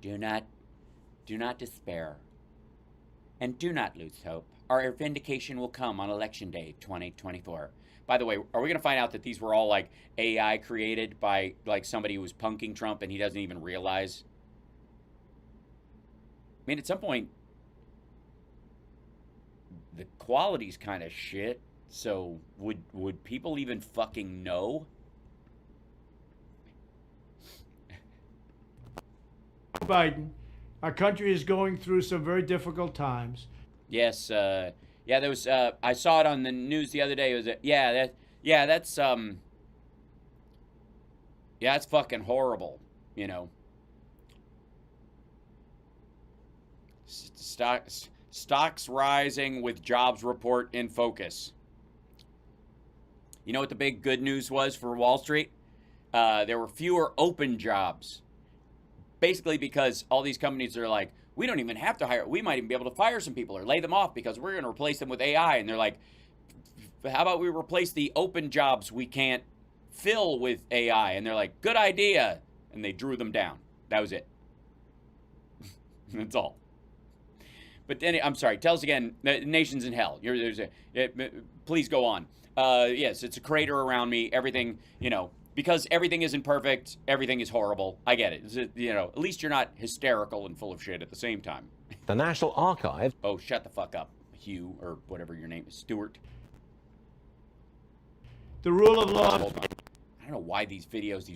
Do not, do not despair, and do not lose hope. Our vindication will come on Election Day 2024. By the way, are we going to find out that these were all like AI created by like somebody who was punking Trump and he doesn't even realize? I mean, at some point, the quality's kind of shit. So would people even fucking know? Biden, our country is going through some very difficult times. Yes, yeah, there was. I saw it on the news the other day. It was, yeah, that's yeah, that's fucking horrible. You know, stocks rising with jobs report in focus. You know what the big good news was for Wall Street? There were fewer open jobs. Basically because all these companies are like, we don't even have to hire. We might even be able to fire some people or lay them off because we're going to replace them with AI. And they're like, how about we replace the open jobs we can't fill with AI? And they're like, good idea. And they drew them down. That was it. That's all. But then, I'm sorry, tell us again, the nation's in hell. Please go on. Yes, it's a crater around me. Everything, because everything isn't perfect, everything is horrible. I get it. At least you're not hysterical and full of shit at the same time. The National Archives. Oh, shut the fuck up, Hugh, or whatever your name is, Stuart. The rule of law. Hold on. I don't know why these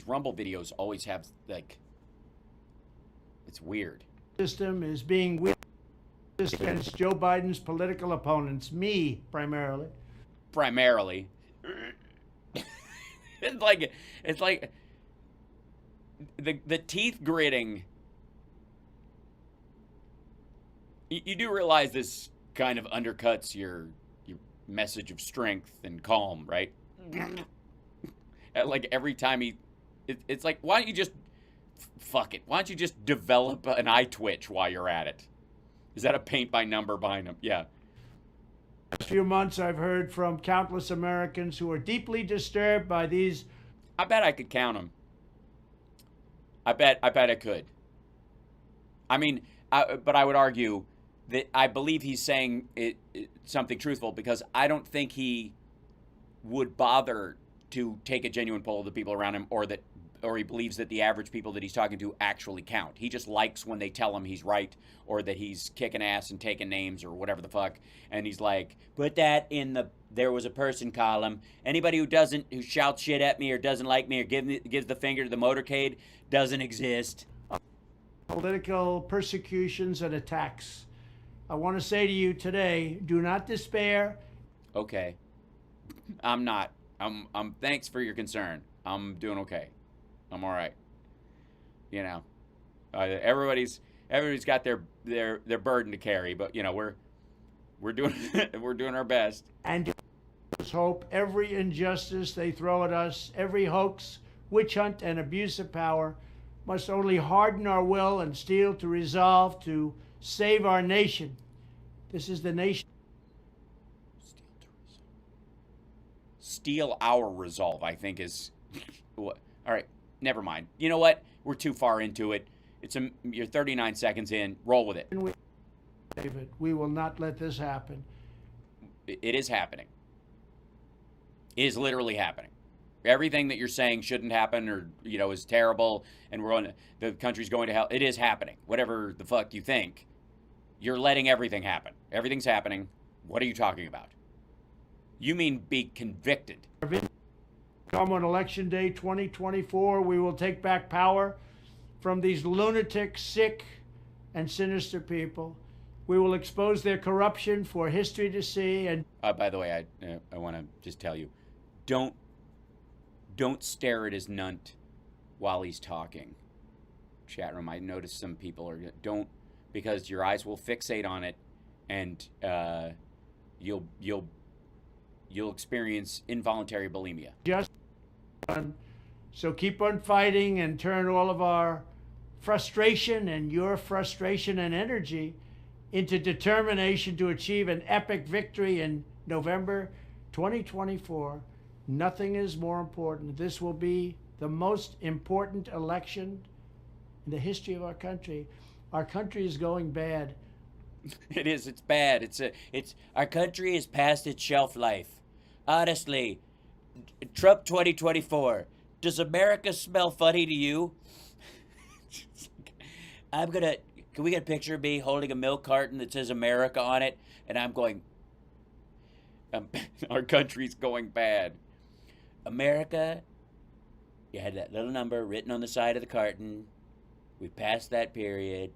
Rumble videos always have, like, it's weird. System is being weak against Joe Biden's political opponents, me primarily. Primarily. It's like the teeth gritting. You do realize this kind of undercuts your message of strength and calm, right? Like every time it's like, why don't you just fuck it? Why don't you just develop an eye twitch while you're at it? Is that a paint by number behind him? Yeah. Last few months, I've heard from countless Americans who are deeply disturbed by these. I bet I could count them. I bet I could. I mean, but I would argue that I believe he's saying something truthful because I don't think he would bother to take a genuine poll of the people around him, or he believes that the average people that he's talking to actually count. He just likes when they tell him he's right or that he's kicking ass and taking names or whatever the fuck. And he's like, put that in the there was a person column. Anybody who shouts shit at me or doesn't like me or gives the finger to the motorcade doesn't exist. Political persecutions and attacks. I want to say to you today, do not despair. Okay. I'm not. Thanks for your concern. I'm doing okay. I'm all right. Everybody's got their burden to carry, but we're doing we're doing our best. And hope every injustice they throw at us, every hoax, witch hunt, and abuse of power must only harden our will and steel to resolve to save our nation. This is the nation. Steal our resolve, I think is what. All right. Never mind. You know what? We're too far into it. You're 39 seconds in. Roll with it. David, we will not let this happen. It is happening. It is literally happening. Everything that you're saying shouldn't happen or, is terrible and the country's going to hell. It is happening. Whatever the fuck you think, you're letting everything happen. Everything's happening. What are you talking about? You mean be convicted. Come on Election Day 2024, we will take back power from these lunatic, sick, and sinister people. We will expose their corruption for history to see. And by the way, I want to just tell you, don't stare at his nunt while he's talking. Chat room, I noticed some people because your eyes will fixate on it, and you'll experience involuntary bulimia. So keep on fighting and turn all of our frustration and your frustration and energy into determination to achieve an epic victory in November 2024. Nothing is more important. This will be the most important election in the history of our country. Our country is going bad. It is. It's bad. It's our country is past its shelf life. Honestly, Trump 2024. Does America smell funny to you? Can we get a picture of me holding a milk carton that says America on it? And I'm going, our country's going bad. America, you had that little number written on the side of the carton. We passed that period.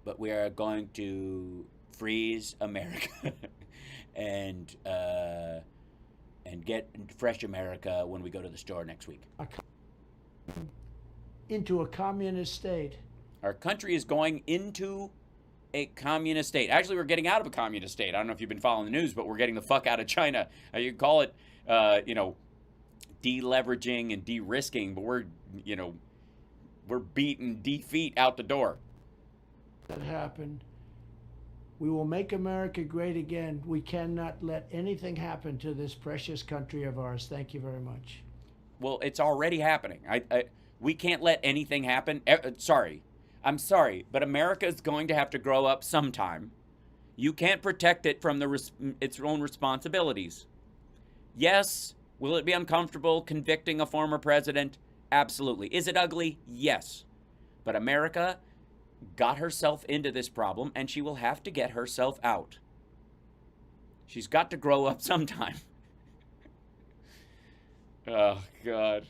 But we are going to freeze America and get fresh America when we go to the store next week. Into a communist state. Our country is going into a communist state. Actually, we're getting out of a communist state. I don't know if you've been following the news, but we're getting the fuck out of China. You call it, deleveraging and de-risking, but we're beating defeat out the door. That happen. We will make America great again. We cannot let anything happen to this precious country of ours. Thank you very much. Well, it's already happening. We can't let anything happen. I'm sorry, but America is going to have to grow up sometime. You can't protect it from its own responsibilities. Yes, will it be uncomfortable convicting a former president? Absolutely. Is it ugly? Yes. But America got herself into this problem, and she will have to get herself out. She's got to grow up sometime. Oh, God.